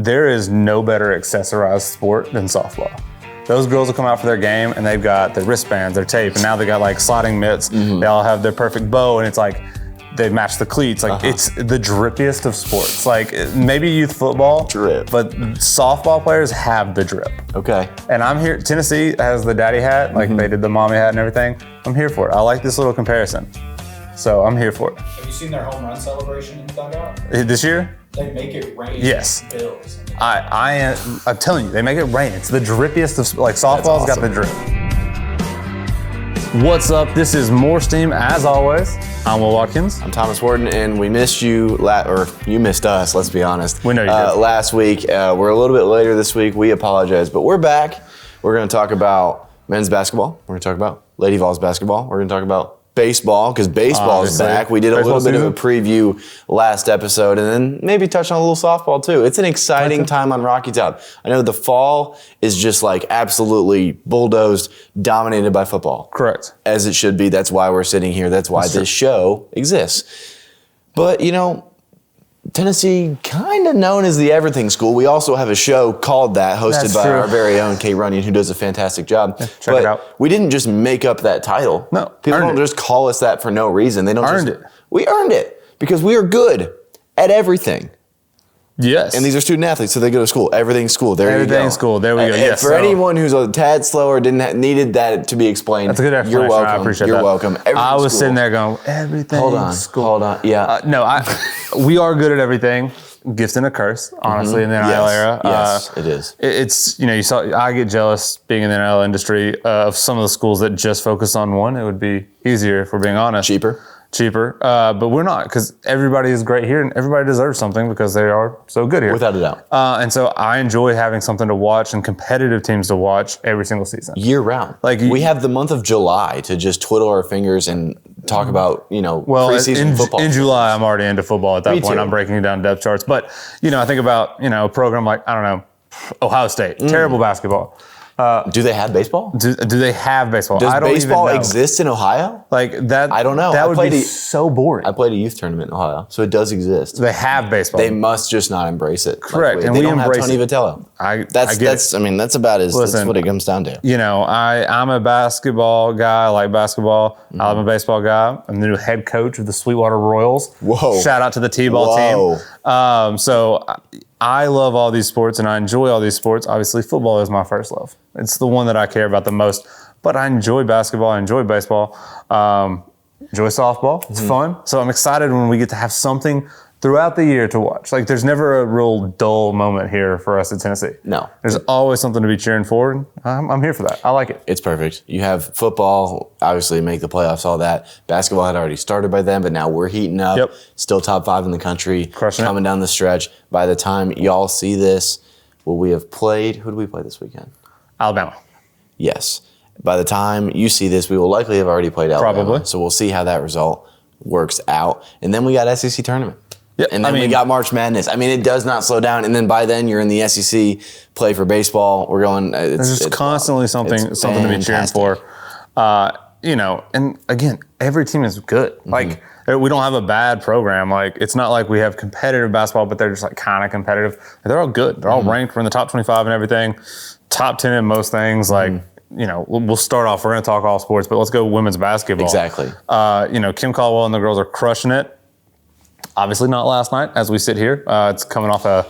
there is no better accessorized sport than softball. Those girls will come out for their game and they've got their wristbands, their tape, and now they got like sliding mitts. They all have their perfect bow, and it's like they match the cleats. Like it's the drippiest of sports. Like maybe youth football, drip, but softball players have the drip. Okay. And I'm here. Tennessee has the daddy hat, like they did the mommy hat and everything. I'm here for it. I like this little comparison, so I'm here for it. Have you seen their home run celebration in the dugout? This year? They make it rain. Yes. Bills. I'm telling you, they make it rain. It's the drippiest of, like softball's got the drip. What's up? This is More Steam as always. I'm Will Watkins. I'm Thomas Warden, and we missed you, or you missed us, let's be honest. We know you did. Last week. We're a little bit later this week. We apologize, but we're back. We're going to talk about men's basketball. We're going to talk about Lady Vols basketball. We're going to talk about baseball, because baseball is back. We did a little bit of a preview last episode, and then maybe touch on a little softball too. It's an exciting time on Rocky Top. I know the fall is just like absolutely bulldozed, dominated by football. Correct. As it should be. That's why we're sitting here. That's why this show exists. But, you know, Tennessee, kind of known as the Everything School. We also have a show called that, hosted by our very own Kate Runyon, who does a fantastic job. Check it out. We didn't just make up that title. No, people don't just call us that for no reason. They don't earned it. We earned it because we are good at everything. Yes. And these are student athletes, so they go to school. Everything school. There you go. Everything school. There we go. Yes. For anyone who's a tad slower, needed that to be explained. That's a good explanation. You're welcome. I appreciate that. You're welcome. Everything I was school. sitting there going, everything. Hold on. Yeah. No, we are good at everything. Gift and a curse, honestly, in the NIL era. Yes, it is. It's, I get jealous being in the NIL industry of some of the schools that just focus on one. It would be easier, if we're being honest. Cheaper. But we're not, because everybody is great here and everybody deserves something because they are so good here. Without a doubt. And so I enjoy having something to watch and competitive teams to watch every single season. Year round. Like we have the month of July to just twiddle our fingers and talk about, preseason football. In July, I'm already into football at that point. I'm breaking down depth charts. But, I think about, a program like, Ohio State. Terrible basketball. Do they have baseball? Do they have baseball? Does I don't baseball even know. exist in Ohio? Like that? I don't know. That would be so boring. I played a youth tournament in Ohio, so it does exist. They have baseball. They must just not embrace it. Correct, and they don't have Tony Vitello. That's about as. Listen, that's what it comes down to. I'm a basketball guy. I like basketball. I'm a baseball guy. I'm the new head coach of the Sweetwater Royals. Whoa! Shout out to the T-ball team. So I love all these sports and I enjoy all these sports. Obviously, football is my first love. It's the one that I care about the most. But I enjoy basketball. I enjoy baseball. Enjoy softball. It's fun. So I'm excited when we get to have something throughout the year to watch. Like there's never a real dull moment here for us at Tennessee. No. There's always something to be cheering for. And I'm here for that. I like it. It's perfect. You have football, obviously make the playoffs, all that. Basketball had already started by then, but now we're heating up. Yep. Still top 5 in the country. Coming down the stretch. By the time y'all see this, will we have played? Who do we play this weekend? Alabama. Yes. By the time you see this, we will likely have already played Alabama. Probably. So we'll see how that result works out. And then we got SEC tournament. Yep. And then we got March Madness. I mean, it does not slow down. And then by then, you're in the SEC, play for baseball. We're going. There's just constantly something to be cheering for. And again, every team is good. Like we don't have a bad program. Like it's not like we have competitive basketball, but they're just like kind of competitive. They're all good. They're all ranked. We're in the top 25 and everything. Top 10 in most things. Like we'll start off. We're going to talk all sports, but let's go women's basketball. Exactly. Kim Caldwell and the girls are crushing it. Obviously not last night as we sit here. It's coming off a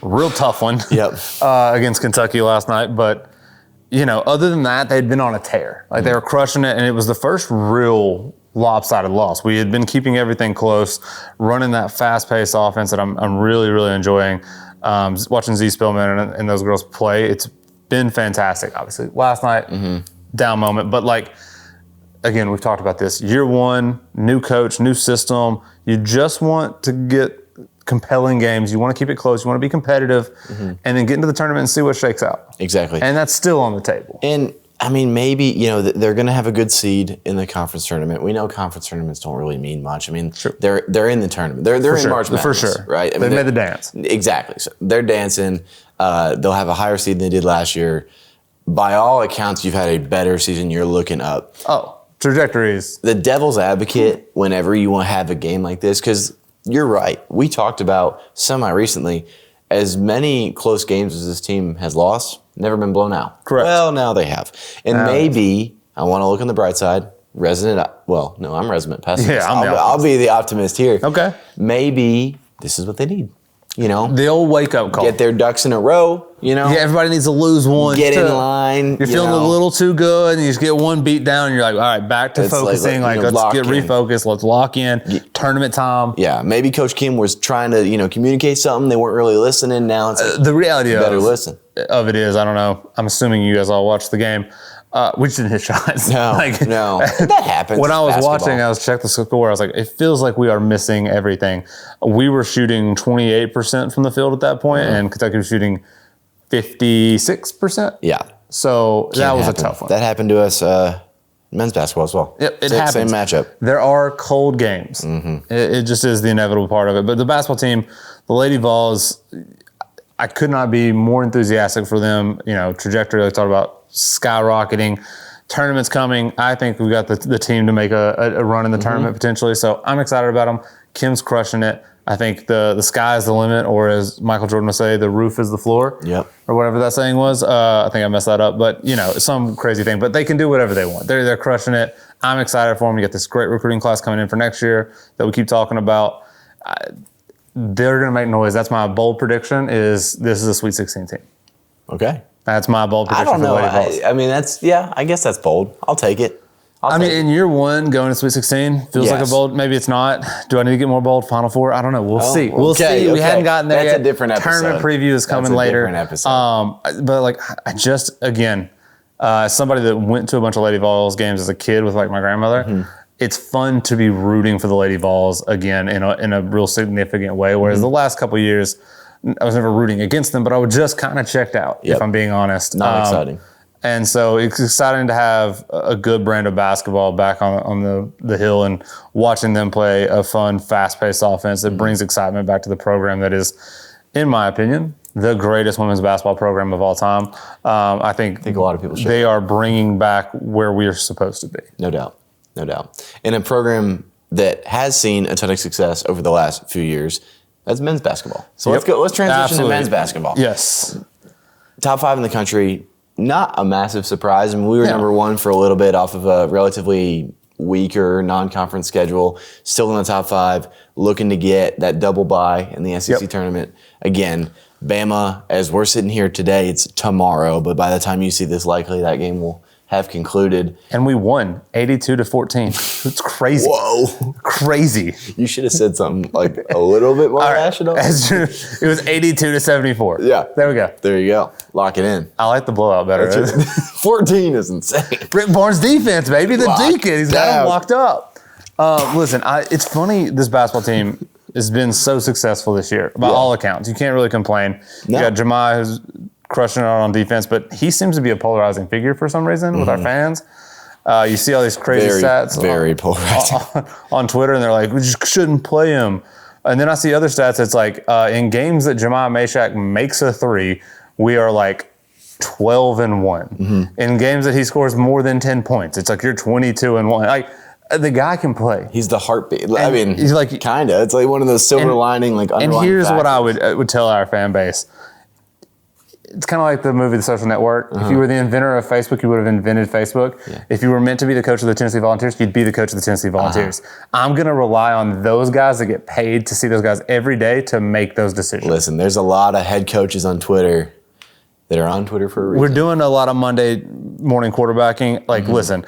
real tough one against Kentucky last night. But, other than that, they'd been on a tear. Like they were crushing it, and it was the first real lopsided loss. We had been keeping everything close, running that fast-paced offense that I'm really, really enjoying. Watching Z Spillman and those girls play, it's been fantastic. Obviously, last night, down moment. But, again, we've talked about this. Year one, new coach, new system. You just want to get compelling games. You want to keep it close. You want to be competitive, and then get into the tournament and see what shakes out. Exactly. And that's still on the table. And, I mean, maybe, they're going to have a good seed in the conference tournament. We know conference tournaments don't really mean much. I mean, they're in the tournament. They're in March Madness. For sure. Right? They made the dance. Exactly. So they're dancing. They'll have a higher seed than they did last year. By all accounts, you've had a better season. You're looking up. Oh. Trajectories. The devil's advocate whenever you want to have a game like this, because you're right. We talked about semi-recently, as many close games as this team has lost, never been blown out. Correct. Well, now they have. And maybe, I want to look on the bright side, I'm resident pessimist. Yeah, I'll be the optimist here. Okay. Maybe this is what they need. The old wake-up call. Get their ducks in a row, Yeah, everybody needs to lose one. Get in line. You're feeling a little too good, and you just get one beat down, and you're like, all right, back to focusing. Let's get refocused. Let's lock in. Tournament time. Yeah, maybe Coach Kim was trying to, communicate something. They weren't really listening. Now it's the reality listen. of it is, I don't know. I'm assuming you guys all watched the game. We just didn't hit shots. No. That happens. When I was watching, I was checking the score. I was like, it feels like we are missing everything. We were shooting 28% from the field at that point, and Kentucky was shooting 56%. Yeah. So that was a tough one. That happened to us men's basketball as well. Yep, it happens. Same matchup. There are cold games. It just is the inevitable part of it. But the basketball team, the Lady Vols, I could not be more enthusiastic for them. Trajectory, like talked about, skyrocketing. Tournament's coming. I think we got the team to make a run in the tournament potentially. So I'm excited about them. Kim's crushing it. I think the sky is the limit, or as Michael Jordan would say, the roof is the floor. Yep. Or whatever that saying was. I think I messed that up, but some crazy thing. But they can do whatever they want. They're crushing it. I'm excited for them. You get this great recruiting class coming in for next year that we keep talking about. They're going to make noise. That's my bold prediction. This is a Sweet 16 team. Okay. That's my bold prediction. I don't know. For the Lady Vols. I guess that's bold. I'll take it. In year one, going to Sweet 16 feels like a bold. Maybe it's not. Do I need to get more bold? Final Four? I don't know. We'll see. We'll see. We hadn't gotten there yet. That's a different episode. Tournament preview is coming later. Different episode. But I just, again, somebody that went to a bunch of Lady Vols games as a kid with my grandmother, it's fun to be rooting for the Lady Vols again in a real significant way. Whereas the last couple of years, I was never rooting against them, but I was just kind of checked out, if I'm being honest. Not exciting. And so it's exciting to have a good brand of basketball back on the hill and watching them play a fun, fast-paced offense that brings excitement back to the program that is, in my opinion, the greatest women's basketball program of all time. I think a lot of people share. They are bringing back where we are supposed to be. No doubt. In a program that has seen a ton of success over the last few years, that's men's basketball. So let's transition to men's basketball. Yes. Top 5 in the country, not a massive surprise. We were number 1 for a little bit off of a relatively weaker non-conference schedule. Still in the top 5, looking to get that double bye in the SEC tournament. Again, Bama, as we're sitting here today, it's tomorrow, but by the time you see this, likely that game will have concluded. And we won 82-14. It's crazy. Whoa. Crazy. You should have said something a little bit more rational. It was 82-74. Yeah. There we go. There you go. Lock it in. I like the blowout better. 14 is insane. Rick Barnes defense, baby. The Deacon. He's got him locked up. Listen, it's funny this basketball team has been so successful this year by all accounts. You can't really complain. No. You got Jemiah who's crushing it out on defense, but he seems to be a polarizing figure for some reason with our fans. You see all these crazy stats very polarizing on Twitter, and they're like, we just shouldn't play him. And then I see other stats. It's like in games that Jemiah Mashack makes a 3, we are 12-1. In games that he scores more than 10 points, it's like you're 22-1. The guy can play. He's the heartbeat. He's kind of. It's like one of those silver lining, underlying And here's factors. what I would tell our fan base. It's kind of like the movie The Social Network. If you were the inventor of Facebook, you would have invented Facebook. Yeah. If you were meant to be the coach of the Tennessee Volunteers, you'd be the coach of the Tennessee Volunteers. I'm going to rely on those guys that get paid to see those guys every day to make those decisions. Listen, there's a lot of head coaches on Twitter that are on Twitter for a reason. We're doing a lot of Monday morning quarterbacking. Listen,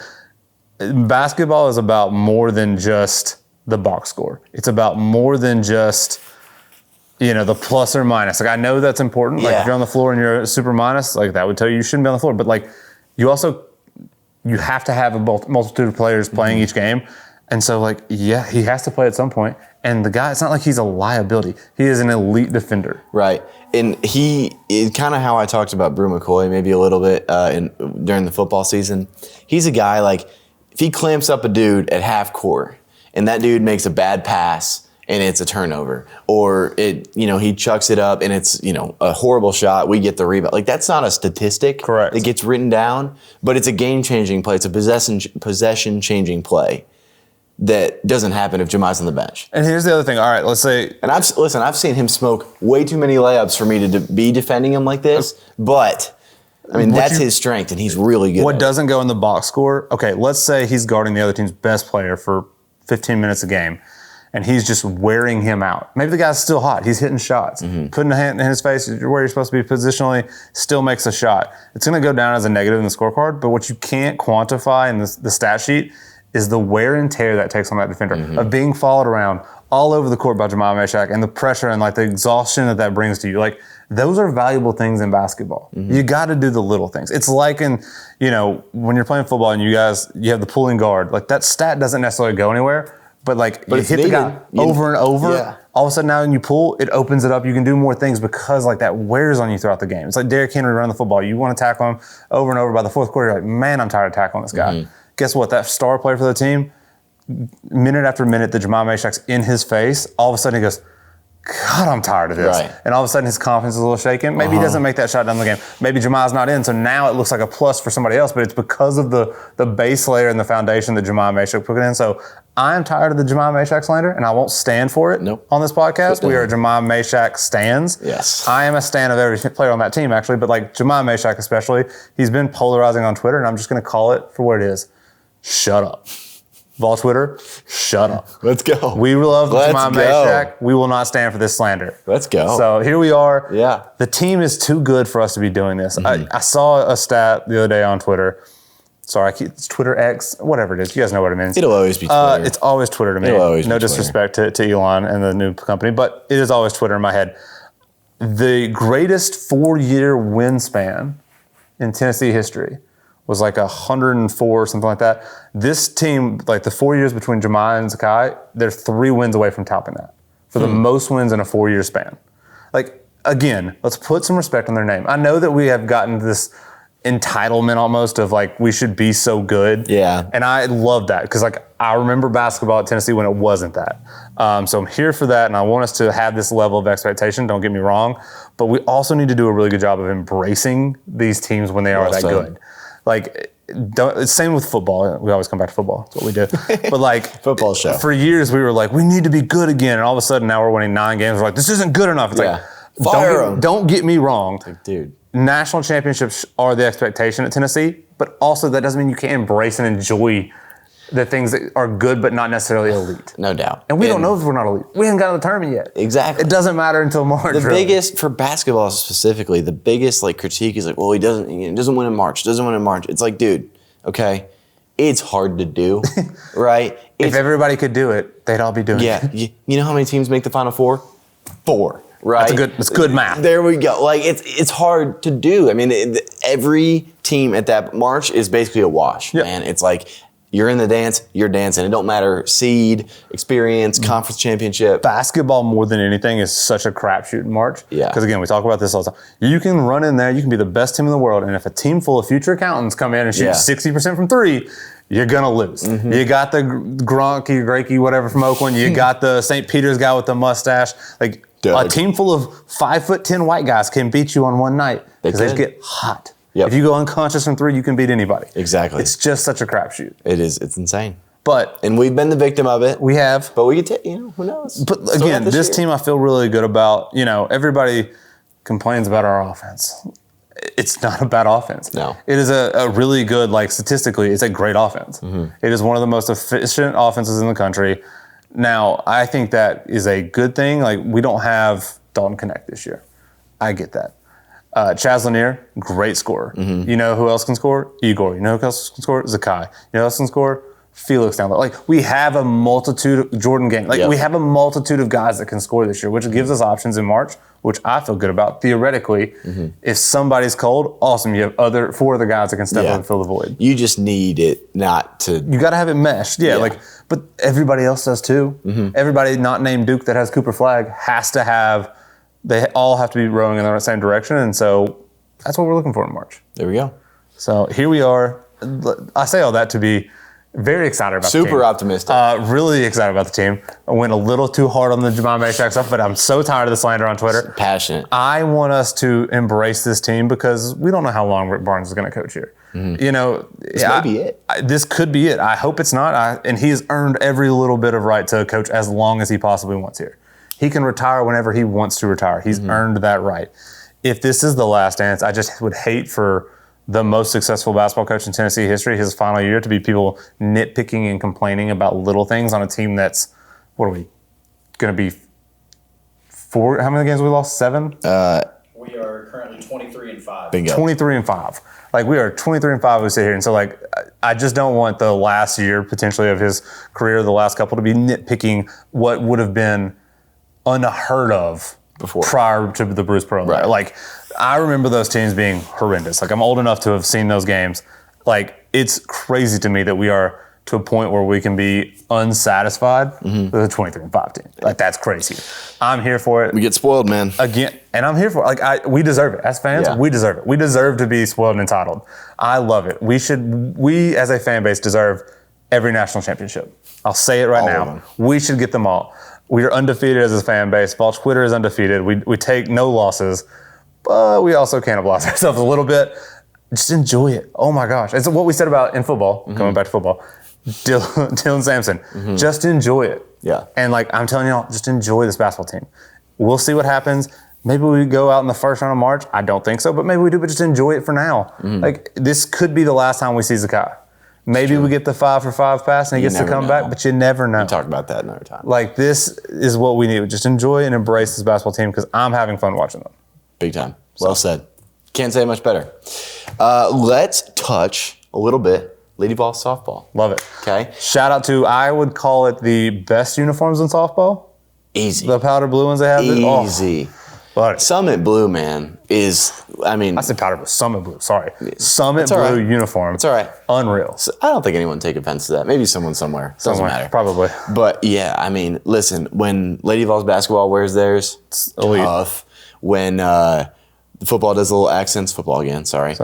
basketball is about more than just the box score. It's about more than just the plus or minus. I know that's important. If you're on the floor and you're a super minus, that would tell you shouldn't be on the floor. But you have to have a multitude of players playing each game. And so he has to play at some point. And the guy, it's not like he's a liability. He is an elite defender. Right. And he is kind of how I talked about Brew McCoy maybe a little bit during the football season. He's a guy if he clamps up a dude at half court and that dude makes a bad pass and it's a turnover, or he chucks it up and it's a horrible shot, we get the rebound. That's not a statistic. Correct. That gets written down, but it's a game-changing play. It's a possession-changing play. that doesn't happen if Jemiah's on the bench. And here's the other thing. All right, let's say. And I've seen him smoke way too many layups for me to be defending him like this. But I mean, that's his strength, and he's really good. What doesn't go in the box score? Okay, let's say he's guarding the other team's best player for 15 minutes a game, and he's just wearing him out. Maybe the guy's still hot. He's hitting shots, putting a hand in his face where you're supposed to be positionally, still makes a shot. It's going to go down as a negative in the scorecard, but what you can't quantify in the stat sheet is the wear and tear that takes on that defender of being followed around all over the court by Jemiah Mashack and the pressure and like the exhaustion that brings to you. Like those are valuable things in basketball. You got to do the little things. It's like in, when you're playing football and you have the pulling guard, like that stat doesn't necessarily go anywhere, but you hit the guy over and over. All of a sudden now when you pull, it opens it up. You can do more things because like that wears on you throughout the game. It's like Derrick Henry running the football. You want to tackle him over and over. By the fourth quarter, you're like, man, I'm tired of tackling this guy. Guess what? That star player for the team, minute after minute, the Jemiah Mashack's in his face. All of a sudden he goes, God, I'm tired of this. Right. And all of a sudden his confidence is a little shaken. Maybe he doesn't make that shot down the game. Maybe Jemiah's not in, so now it looks like a plus for somebody else, but it's because of the base layer and the foundation that Jemiah Mashack put in. So I'm tired of the Jemiah Mashack slander, and I won't stand for it on this podcast. We are Jemiah Mashack stans. Yes. I am a stan of every player on that team, actually, but like Jemiah Mashack especially, he's been polarizing on Twitter, and I'm just going to call it for what it is. Shut up. Vol Twitter, shut up. Let's go. We love Jemiah Mashack. We will not stand for this slander. Let's go. So here we are. Yeah. The team is too good for us to be doing this. I saw a stat the other day on Twitter. Sorry, it's Twitter X, whatever it is. You guys know what it means. It'll always be Twitter. It's always Twitter to me. It'll always be no Twitter. disrespect to Elon and the new company, but it is always Twitter in my head. The greatest 4-year win span in Tennessee history was like 104 or something like that. This team, like the 4 years between Jemiah and Zakai, they're 3 wins away from topping that for the most wins in a 4-year span. Like, again, let's put some respect on their name. I know that we have gotten this entitlement almost of like, we should be so good. Yeah. And I love that because like, I remember basketball at Tennessee when it wasn't that. So I'm here for that, and I want us to have this level of expectation, don't get me wrong, but we also need to do a really good job of embracing these teams when they are that good. Like, it's same with football. We always come back to football. That's what we do. But like football show. For years, we were like, we need to be good again. And all of a sudden, now we're winning 9 games. We're like, this isn't good enough. It's like, don't get me wrong. Like, dude. National championships are the expectation at Tennessee, but also that doesn't mean you can't embrace and enjoy the things that are good, but not necessarily elite. No doubt. And we don't know if we're not elite. We haven't gotten the tournament yet. Exactly. It doesn't matter until March. The biggest, for basketball specifically, the biggest like critique is like, well, he doesn't win in March. It's like, dude, okay, it's hard to do, right? If everybody could do it, they'd all be doing it. Yeah. You know how many teams make the Final Four? 4. Right. That's good math. There we go. Like it's hard to do. I mean, every team at that March is basically a wash, man. It's like you're in the dance, you're dancing. It don't matter seed, experience, conference championship. Basketball more than anything is such a crapshoot in March. Yeah. Because again, we talk about this all the time. You can run in there, you can be the best team in the world, and if a team full of future accountants come in and shoot 60% from 3, you're going to lose. You got the Gronky, whatever from Oakland. You got the St. Peter's guy with the mustache. Like, a team full of 5'10" white guys can beat you on one night because they get hot. Yep. If you go unconscious from 3, you can beat anybody. Exactly. It's just such a crapshoot. It is. It's insane. And we've been the victim of it. We have. But we could take, who knows? But again, this team I feel really good about. Everybody complains about our offense. It's not a bad offense. No. It is a really good, like statistically, it's a great offense. It is one of the most efficient offenses in the country. Now, I think that is a good thing. Like, we don't have Dalton Connect this year. I get that. Chaz Lanier, great scorer. You know who else can score? Igor. You know who else can score? Zakai. You know who else can score? Felix down there. Like, we have a multitude, Jordan Gang. Like, we have a multitude of guys that can score this year, which gives us options in March, which I feel good about. Theoretically, if somebody's cold, awesome. You have 4 other guys that can step up and fill the void. You just need it not to. You got to have it meshed. But everybody else does too. Everybody not named Duke that has Cooper Flag has to have. They all have to be rowing in the same direction, and so that's what we're looking for in March. There we go. So here we are. I say all that to be very excited about the team. Super optimistic. Really excited about the team. I went a little too hard on the Jemiah Mashack stuff, but I'm so tired of the slander on Twitter. Passionate. I want us to embrace this team because we don't know how long Rick Barnes is going to coach here. You know, This may be it. This could be it. I hope it's not. And he has earned every little bit of right to coach as long as he possibly wants here. He can retire whenever he wants to retire. He's earned that right. If this is the last dance, I just would hate for the most successful basketball coach in Tennessee history, his final year, to be people nitpicking and complaining about little things on a team that's, what are we, going to be how many games we lost? 7? We are currently 23-5. Bingo. 23-5. Like, we are 23-5 we sit here. And so, like, I just don't want the last year, potentially, of his career, the last couple, to be nitpicking what would have been unheard of Before. prior to the Bruce Pearl. Right. Like, I remember those teams being horrendous. Like, I'm old enough to have seen those games. Like, it's crazy to me that we are to a point where we can be unsatisfied with a 23-5 team. Like, that's crazy. I'm here for it. We get spoiled, man. Again, and I'm here for it. Like, we deserve it. As fans, Yeah. we deserve it. We deserve to be spoiled and entitled. I love it. We as a fan base deserve every national championship. I'll say it right All of now. them. We should get them all. We are undefeated as a fan base. Balch Twitter is undefeated. We take no losses, but we also cannibalize ourselves a little bit. Just enjoy it. Oh my gosh. It's what we said about in football, coming back to football. Dylan Sampson, just enjoy it. Yeah. And like I'm telling y'all, just enjoy this basketball team. We'll see what happens. Maybe we go out in the first round of March. I don't think so, but maybe we do, but just enjoy it for now. Like this could be the last time we see Zakai. Maybe we get the 5-for-5 pass and he gets to never come know. back, but you never know. Talk about that another time. Like this is what we need. Just enjoy and embrace this basketball team because I'm having fun watching them. Big time. Well said. Can't say it much better. Let's touch a little bit Lady Vols softball. Love it. Okay. Shout out to, I would call it the best uniforms in softball. Easy. The powder blue ones they have. Easy. But Summit Blue, man, is, I mean, I said powder blue. Summit blue. Sorry. Summit all blue right. uniform. It's all right. Unreal. I don't think anyone would take offense to that. Maybe someone somewhere. Doesn't matter. Probably. But yeah, I mean, listen, when Lady Vols basketball wears theirs, it's elite. tough. When the football does the little accents, football again, sorry.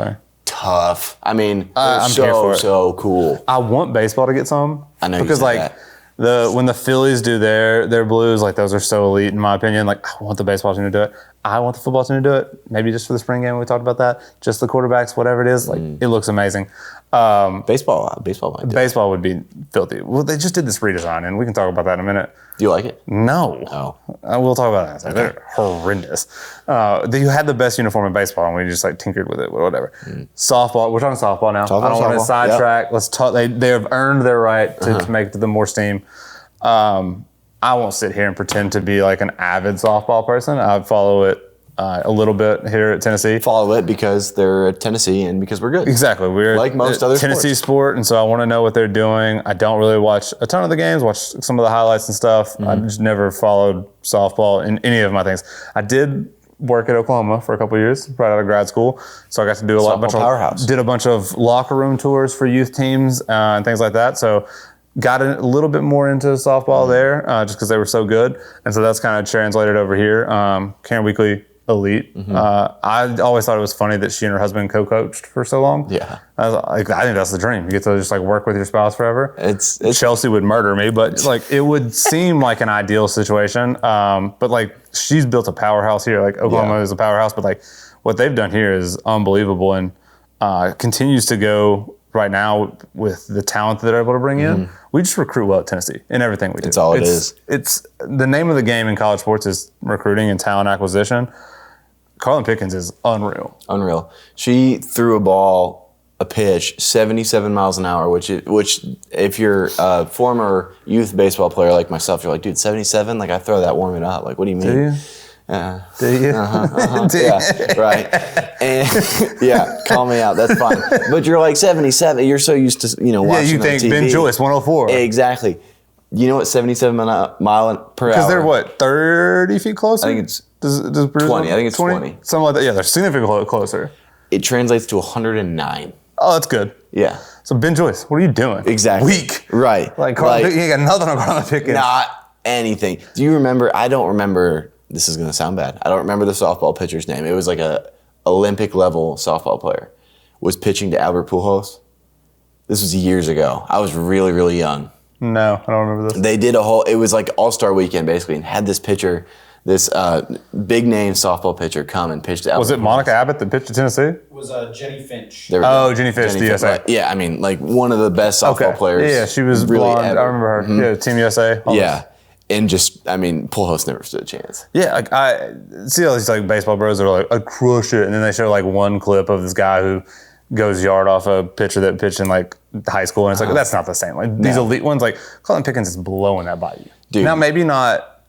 Tough. I mean, I'm here for it. so cool. I want baseball to get some. I know you because said like that. when the Phillies do their blues, like those are so elite in my opinion. Like I want the baseball team to do it. I want the football team to do it. Maybe just for the spring game we talked about that. Just the quarterbacks, whatever it is. Like it looks amazing. Baseball might do. Baseball would be filthy. Well, they just did this redesign, and we can talk about that in a minute. Do you like it? No. Oh. We'll talk about that. They're horrendous. You had the best uniform in baseball, and we just like tinkered with it, whatever. Softball. We're talking softball now. I don't want to sidetrack. Let's talk. They have earned their right to make the more steam. I won't sit here and pretend to be like an avid softball person. I follow it a little bit here at Tennessee. Follow it because they're at Tennessee and because we're good. Exactly. We're like most other Tennessee sports. sport, and so I want to know what they're doing. I don't really watch a ton of the games, watch some of the highlights and stuff. I just never followed softball in any of my things. I did work at Oklahoma for a couple of years, right out of grad school, so I got to do did a bunch of locker room tours for youth teams and things like that. So got a little bit more into softball there just because they were so good, and so that's kind of translated over here. Karen Weekly. Elite. I always thought it was funny that she and her husband co-coached for so long. Yeah. I think that's the dream. You get to just like work with your spouse forever. It's Chelsea would murder me, but like it would seem like an ideal situation. But like she's built a powerhouse here. Like Oklahoma is a powerhouse, but like what they've done here is unbelievable and continues to go right now with the talent that they're able to bring in. We just recruit well at Tennessee in everything we do. It's all it is. It's the name of the game in college sports is recruiting and talent acquisition. Carlin Pickens is unreal. Unreal. She threw a pitch 77 miles an hour, which if you're a former youth baseball player like myself, you're like, dude, 77? Like I throw that warming up. Like, what do you mean? Do you? Do you? Do you? Yeah, right. And yeah, call me out. That's fine. But you're like 77. You're so used to watching you think on TV. Ben Joyce 104. Exactly. You know what 77 mile per hour? Because they're what, 30 feet closer? I think it's does Bruce 20. I think it's 20. Something like that. Yeah, they're significantly closer. It translates to 109. Oh, that's good. Yeah. So Ben Joyce, what are you doing? Exactly. Weak. Right. Like Carlin Pickens, you ain't got nothing on Carlin Pickens. Not anything. Do you remember? I don't remember. This is going to sound bad. I don't remember the softball pitcher's name. It was like a Olympic level softball player. Was pitching to Albert Pujols. This was years ago. I was really, really young. No, I don't remember this. They did it was like All-Star Weekend basically, and had this pitcher This big name softball pitcher come and pitched out. Was it Monica Abbott that pitched to Tennessee? It was Jenny Finch. Jenny Finch, the USA. Yeah, I mean, like one of the best softball players. Yeah, she was really blonde. ever. I remember her. Mm-hmm. Yeah, Team USA. Yeah. And just, I mean, Pujols never stood a chance. Yeah, like I see all these like baseball bros that are like, I crush it. And then they show like one clip of this guy who goes yard off a pitcher that pitched in like high school. And it's like, that's not the same. Like these elite ones, like Colin Pickens is blowing that by you. Dude. Now, maybe not,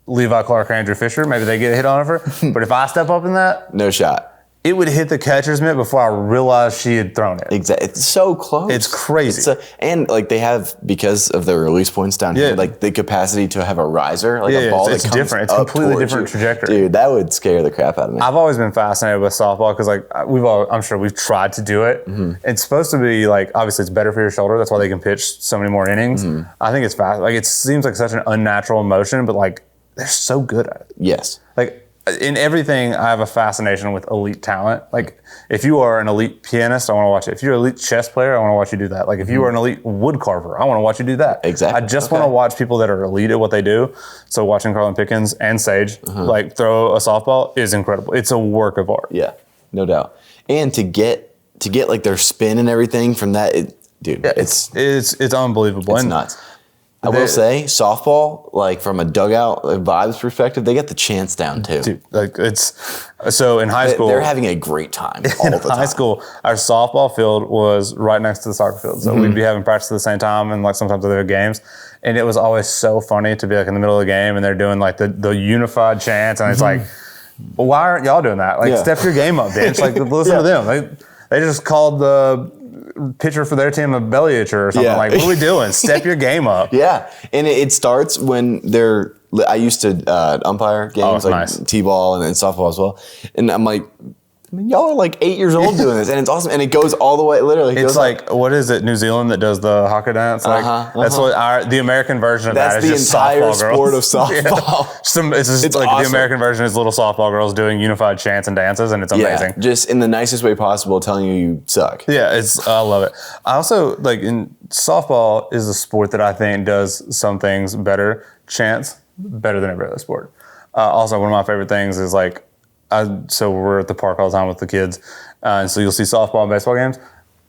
Levi Clark or Andrew Fisher. Maybe they get a hit on her. But if I step up in that, No shot. it would hit the catcher's mitt before I realized she had thrown it. Exactly. It's so close. It's crazy. And like they have, because of the release points down here, like the capacity to have a riser, like a ball it's that comes different. It's up completely towards different you. trajectory. Dude, that would scare the crap out of me. I've always been fascinated with softball because like I'm sure we've tried to do it. Mm-hmm. It's supposed to be like, obviously it's better for your shoulder. That's why they can pitch so many more innings. Mm-hmm. I think it's fast. Like it seems like such an unnatural motion, but like they're so good at it. Yes. Like in everything, I have a fascination with elite talent. Like if you are an elite pianist, I want to watch it. If you're an elite chess player, I want to watch you do that. Like if you are an elite wood carver, I want to watch you do that. Exactly. I just want to watch people that are elite at what they do. So watching Carlin Pickens and Sage like throw a softball is incredible. It's a work of art. Yeah, no doubt. And to get like their spin and everything from that, It's unbelievable. It's nuts. I will say, softball, like from a dugout vibes perspective, they get the chants down too. Dude, like it's so in high school. They're having a great time all the time. In high school, our softball field was right next to the soccer field, so we'd be having practice at the same time, and like sometimes there were games, and it was always so funny to be like in the middle of the game, and they're doing like the unified chants, and it's like, well, why aren't y'all doing that? Like, step your game up, bitch. Like, listen to them. They just called the pitcher for their team a belly itcher or something. Like, what are we doing? Step your game up. Yeah, and it starts when they're. I used to umpire games like t-ball and then softball as well, and I'm like, y'all are like 8 years old doing this, and it's awesome, and it goes all the way. Literally, it's like what is it? New Zealand that does the haka dance. Like that's what the American version of that is. That's just the entire softball sport girls. of softball. It's just like awesome. The American version is little softball girls doing unified chants and dances, and it's amazing. Yeah, just in the nicest way possible, telling you suck. Yeah, I love it. I also like in softball is a sport that I think does some things better. Chants better than every other sport. Also, one of my favorite things is like. So we're at the park all the time with the kids, and so you'll see softball and baseball games.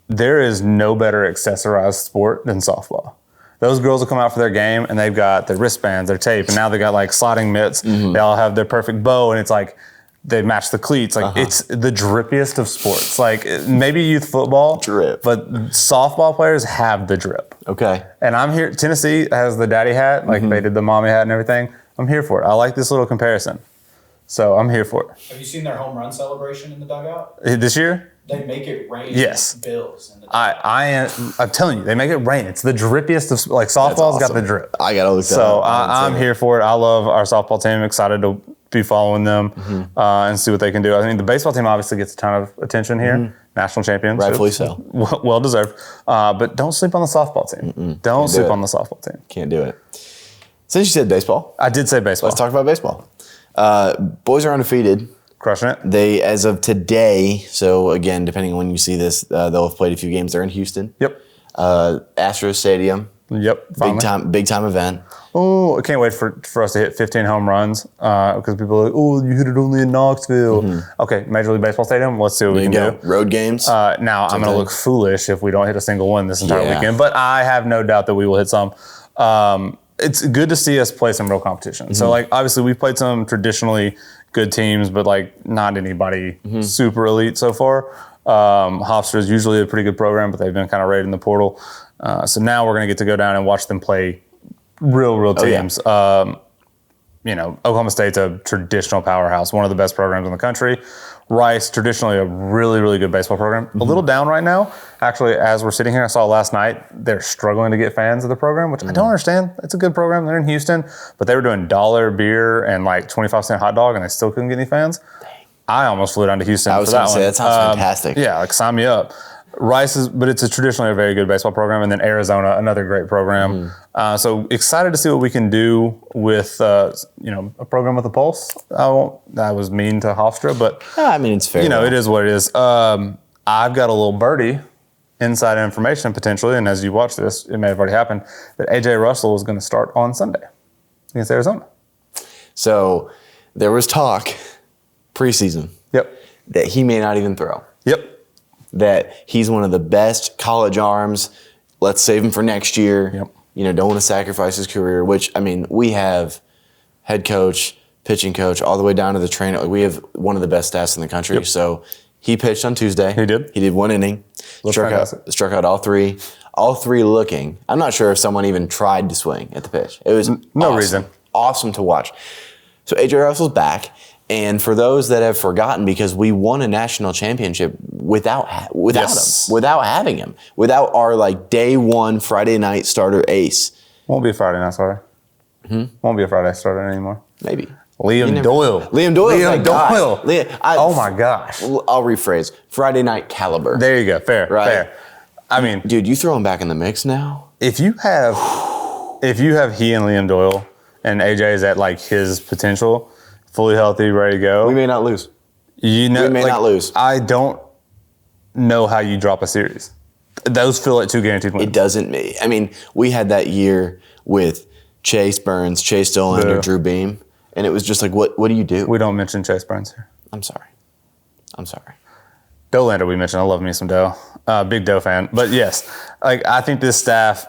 There is no better accessorized sport than softball. Those girls will come out for their game, and they've got their wristbands, their tape, and now they got like sliding mitts. They all have their perfect bow, and it's like they match the cleats. Like it's the drippiest of sports. Like maybe youth football, drip, but softball players have the drip. Okay. And I'm here. Tennessee has the daddy hat, like they did the mommy hat and everything. I'm here for it. I like this little comparison. So I'm here for it. Have you seen their home run celebration in the dugout? This year? They make it rain. Yes. Bills. In the dugout. I'm telling you, they make it rain. It's the drippiest of like softball's got the drip. I gotta look that so up. I'm here for it. I love our softball team. Excited to be following them and see what they can do. I think the baseball team obviously gets a ton of attention here. National champions, rightfully so. Well deserved. But don't sleep on the softball team. Don't sleep on the softball team. Can't do it. Since you said baseball, I did say baseball. Let's talk about baseball. Boys are undefeated. Crushing it. They, as of today, so again, depending on when you see this, they'll have played a few games. They're in Houston. Yep. Astros Stadium. Yep. Finally. Big time event. Oh, I can't wait for us to hit 15 home runs because people are like, oh, you hit it only in Knoxville. Okay, Major League Baseball Stadium. Let's see what we can do. Road games. Now, I'm going to look foolish if we don't hit a single one this entire weekend, but I have no doubt that we will hit some. It's good to see us play some real competition. So, like, obviously, we've played some traditionally good teams, but, like, not anybody super elite so far. Hofstra is usually a pretty good program, but they've been kind of raiding the portal. So now we're going to get to go down and watch them play real teams. Oklahoma State's a traditional powerhouse, one of the best programs in the country. Rice, traditionally a really good baseball program. A little down right now. Actually, as we're sitting here, I saw last night they're struggling to get fans of the program, which I don't understand. It's a good program. They're in Houston, but they were doing $1 beer and like 25-cent hot dog, and they still couldn't get any fans. I almost flew down to Houston for that one. That sounds fantastic. Yeah, like sign me up. Rice but it's traditionally a very good baseball program, and then Arizona, another great program. So excited to see what we can do with a program with a pulse. I was mean to Hofstra, but I mean it's fair. It is what it is. I've got a little birdie inside information potentially, and as you watch this, it may have already happened that AJ Russell is going to start on Sunday against Arizona. So there was talk preseason Yep. that he may not even throw. Yep. That he's one of the best college arms. Let's save him for next year. Yep. You know, don't want to sacrifice his career, which, I mean, we have head coach, pitching coach, all the way down to the trainer. We have one of the best stats in the country. Yep. So he pitched on Tuesday. He did. He did 1 inning. Struck out all three. All three looking. I'm not sure if someone even tried to swing at the pitch. It was no awesome. reason. Awesome to watch. So AJ Russell's back. And for those that have forgotten, because we won a national championship without Yes. him, without having him, without our like day one Friday night starter ace. Won't be a Friday night starter. Won't be a Friday starter anymore. Maybe. Liam Doyle. Liam Doyle. Liam Doyle. Oh my gosh. I'll rephrase. Friday night caliber. There you go. Fair. Right. Fair. I mean, Dude, you throw him back in the mix now? if you have he and Liam Doyle and AJ is at like his potential, fully healthy, ready to go, We may not lose. you know, we may like, not lose. I don't know how you drop a series. Those feel like 2 guaranteed wins. It doesn't. I mean, we had that year with Chase Burns, Chase Dollander, Yeah. Drew Beam, and it was just like, what do you do? We don't mention Chase Burns here. I'm sorry. Dollander we mentioned. I love me some Doe. Big Doe fan. But yes, like I think this staff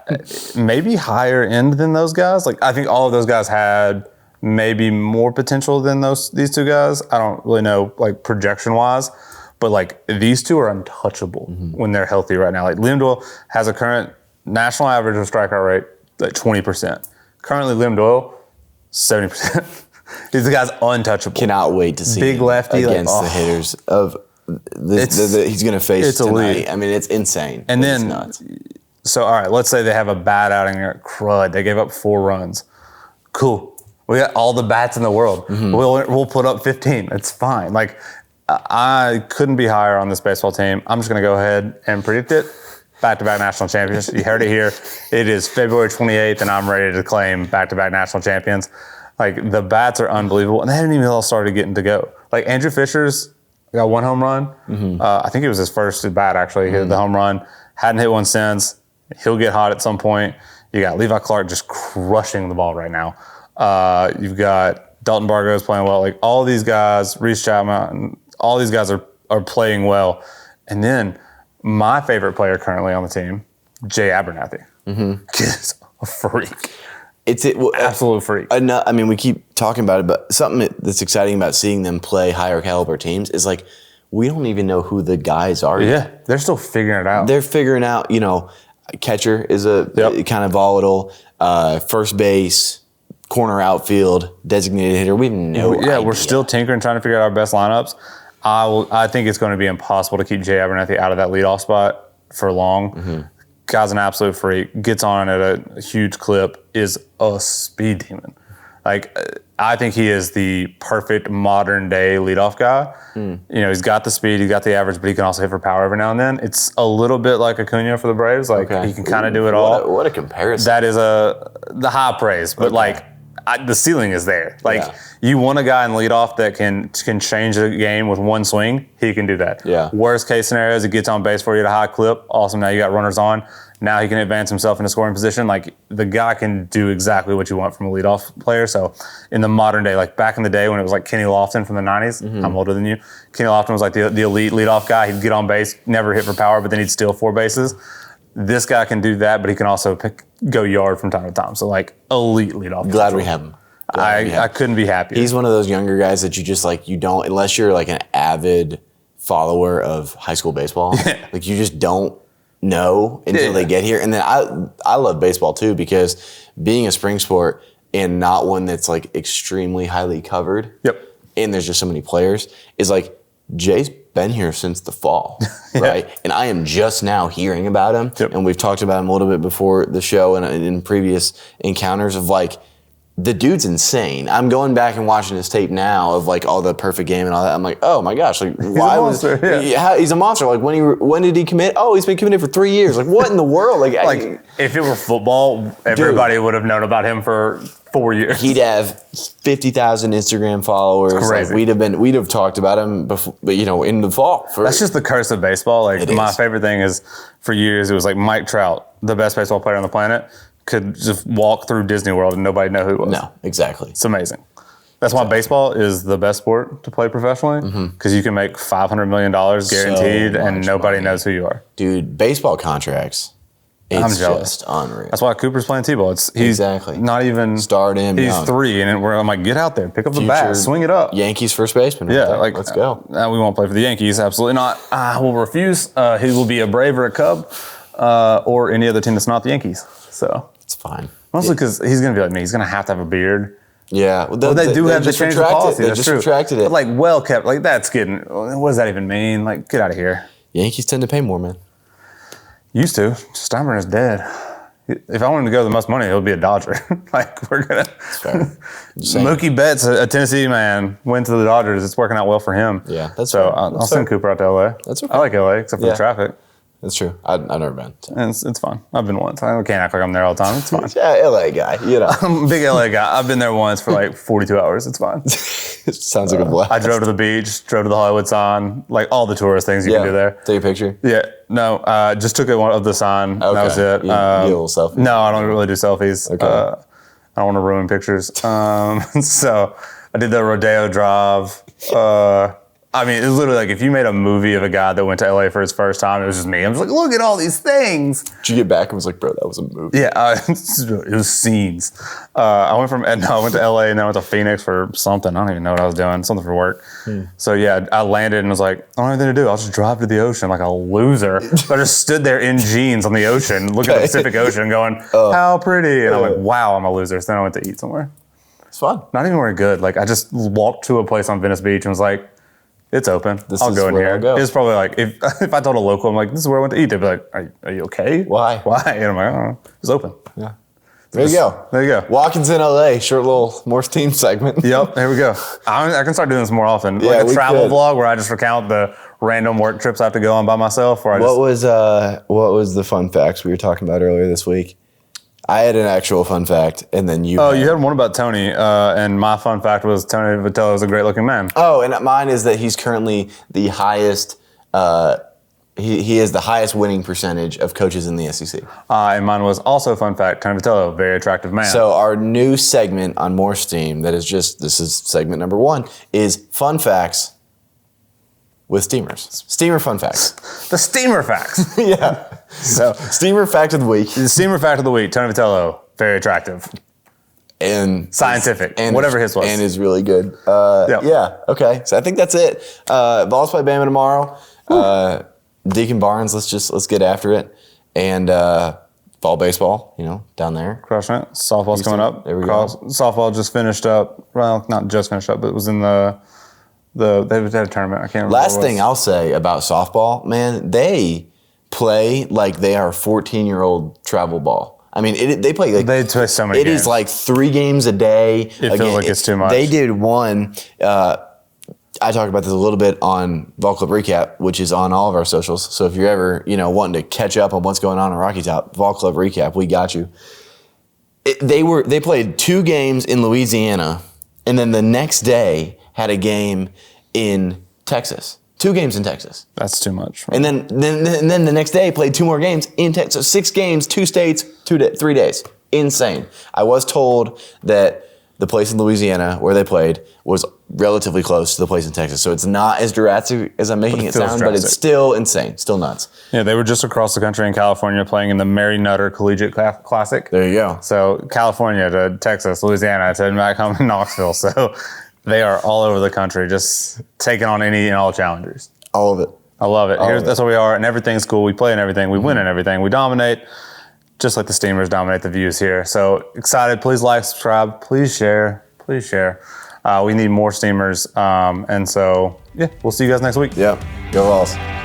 maybe higher end than those guys. Like I think all of those guys had maybe more potential than these 2 guys. I don't really know like projection wise, but like these 2 are untouchable when they're healthy right now. Like Liam Doyle has a current national average of strikeout rate like 20%. Currently Liam Doyle 70%. These guys untouchable. Cannot wait to see Big him lefty, like, against the hitters of he's going to face it's tonight. elite. I mean, it's insane. And It's then, nuts. so all right, let's say they have a bad outing at crud. They gave up 4 runs. Cool. We got all the bats in the world. We'll put up 15. It's fine. Like I couldn't be higher on this baseball team. I'm just gonna go ahead and predict it. Back-to-back national champions. You heard it here. It is February 28th, and I'm ready to claim back-to-back national champions. Like the bats are unbelievable, and they hadn't even all started getting to go. Like Andrew Fisher's got 1 home run. I think it was his first at bat actually. He hit the home run. Hadn't hit one since. He'll get hot at some point. You got Levi Clark just crushing the ball right now. You've got Dalton Bargos playing well. Like all these guys, Reese Chapman, all these guys are playing well. And then my favorite player currently on the team, Jay Abernathy. Is a freak. It's Absolute freak. I mean, we keep talking about it, but something that's exciting about seeing them play higher caliber teams is like we don't even know who the guys are yet. Yeah, they're still figuring it out. They're figuring out, catcher is a kind of volatile, first base, corner outfield, designated hitter. We have no idea. We're still tinkering, trying to figure out our best lineups. I think it's going to be impossible to keep Jay Abernathy out of that leadoff spot for long. Guy's an absolute freak. Gets on at a huge clip. Is a speed demon. Like I think he is the perfect modern day leadoff guy. He's got the speed, he's got the average, but he can also hit for power every now and then. It's a little bit like Acuna for the Braves. Like he can kind of do it all. What a comparison. That is the high praise, but the ceiling is there. Like you want a guy in leadoff that can change the game with one swing. He can do that. Yeah. Worst case scenario is he gets on base for you at a high clip. Awesome. Now you got runners on. Now he can advance himself into scoring position. Like the guy can do exactly what you want from a leadoff player. So in the modern day, like back in the day when it was like Kenny Lofton from the 90s, I'm older than you. Kenny Lofton was like the elite leadoff guy. He'd get on base, never hit for power, but then he'd steal 4 bases. This guy can do that, but he can also go yard from time to time. So like elite leadoff. Glad we have him. I couldn't be happier. He's one of those younger guys that you just like, you don't, unless you're like an avid follower of high school baseball, like you just don't know until they get here. And then I love baseball too, because being a spring sport and not one that's like extremely highly covered. Yep. And there's just so many players is like, Jay's been here since the fall, right? And I am just now hearing about him. Yep. And we've talked about him a little bit before the show and in previous encounters of like, the dude's insane. I'm going back and watching his tape now of like all the perfect game and all that. I'm like, oh my gosh, like why was he's a monster? Like when did he commit? Oh, he's been committed for 3 years. Like what in the world? Like if it were football, everybody would have known about him for 4 years. He'd have 50,000 Instagram followers. It's crazy. Like we'd have talked about him before, but in the fall. That's just the curse of baseball. Like my favorite thing is for years it was like Mike Trout, the best baseball player on the planet, could just walk through Disney World and nobody know who he was. No, exactly. It's amazing. That's why baseball is the best sport to play professionally, because you can make $500 million guaranteed and nobody knows who you are. Dude, baseball contracts. I'm It's jealous. just unreal. That's why Cooper's playing T-ball. He's Exactly. not even Start him He's young. 3, and I'm like, get out there, pick up the bat, Future swing it up. Yankees first baseman. right Yeah, there. like let's go. We won't play for the Yankees. Absolutely not. I will refuse. He will be a Brave or a Cub, or any other team that's not the Yankees. So It's fine. mostly because he's gonna be like me. He's gonna have to have a beard. Yeah, well, They do have to just change the retracted- policy. They That's just true. retracted it. But like, well kept. Like that's getting. What does that even mean? Like, get out of here. Yankees tend to pay more, man. Used to. Steinbrenner is dead. If I wanted to go the most money, it would be a Dodger. Like we're gonna. Fair. Just saying. Mookie Betts, a Tennessee man, went to the Dodgers. It's working out well for him. Yeah, that's so. fair. I'll That's send fair. Cooper out to LA. That's okay. I like LA, except for Yeah. the traffic. That's true. I've never been. So. And it's fun. I've been once. I can't act like I'm there all the time. It's fine. Yeah, LA guy. You know, I'm a big LA guy. I've been there once for like 42 hours. It's fine. sounds like a blast. I drove to the beach, drove to the Hollywood sign, like all the tourist things you yeah. can do there. Take a picture. Yeah, no, just took it one of the sign. Okay. That was it. You get a little selfie. No, I don't really do selfies. Okay. I don't want to ruin pictures. So I did the Rodeo Drive. I mean, it was literally like if you made a movie of a guy that went to LA for his first time, it was just me. I was like, look at all these things. Did you get back and was like, bro, that was a movie? Yeah, it was scenes. I went to LA and then I went to Phoenix for something. I don't even know what I was doing, something for work. So yeah, I landed and was like, I don't have anything to do. I'll just drive to the ocean like a loser. So I just stood there in jeans on the ocean, looking at the Pacific Ocean going, how pretty. And I'm like, wow, I'm a loser. So then I went to eat somewhere. It's fun. Not even very good. Like I just walked to a place on Venice Beach and was like, it's open. This I'll is go in where here. I'll go. It's probably like, if I told a local, I'm like, this is where I went to eat, they'd be like, are you okay? Why? Why? And I'm like, I don't know. It's open. Yeah. There you go. There you go. Watkins in LA, short little Morse team segment. Yep, here we go. I can start doing this more often. Yeah, Like a we travel could. vlog where I just recount the random work trips I have to go on by myself. Where I What was the fun facts we were talking about earlier this week? I had an actual fun fact, and then you. you had one about Tony, and my fun fact was Tony Vitello is a great looking man. Oh, and mine is that he's currently the highest. He is the highest winning percentage of coaches in the SEC. And mine was also fun fact, Tony Vitello, very attractive man. So our new segment on Morse Team, this is segment number 1, is fun facts with steamers. Steamer fun facts. the steamer facts. Yeah. So Steamer fact of the week. the steamer fact of the week, Tony Vitello, very attractive. And Scientific, whatever his was. And is really good. Yep. Yeah, okay. So I think that's it. Vols play Bama tomorrow. Deacon Barnes, let's get after it. And fall baseball, down there. Crushing it. Softball's coming up. There we go. Softball just finished up. Well, not just finished up, but it was in they had a tournament. I can't remember. Last what it thing was. I'll say about softball, man, they play like they are 14-year-old travel ball. I mean, they play like They play so many It games. is like 3 games a day. It feels like it's too much. They did one. I talk about this a little bit on Vol Club Recap, which is on all of our socials. So if you're ever wanting to catch up on what's going on in Rocky Top, Vol Club Recap, we got you. They played 2 games in Louisiana, and then the next day had a game in Texas. 2 games in Texas. That's too much. And then the next day played 2 more games in Texas. So 6 games, 2 states, 3 days. Insane. I was told that the place in Louisiana where they played was relatively close to the place in Texas. So it's not as drastic as I'm making it feels sound, but it's drastic. still insane, still nuts. Yeah, they were just across the country in California playing in the Mary Nutter Collegiate Classic. There you go. So California to Texas, Louisiana to back home in Knoxville. So they are all over the country, just taking on any and all challengers. All of it. I love it. of it. That's what we are, and everything's cool. We play in everything. We win in everything. We dominate, just like the Steamers dominate the views here. So excited. Please like, subscribe. Please share. Please share. We need more Steamers. And so, yeah, we'll see you guys next week. Yeah. Go Vols.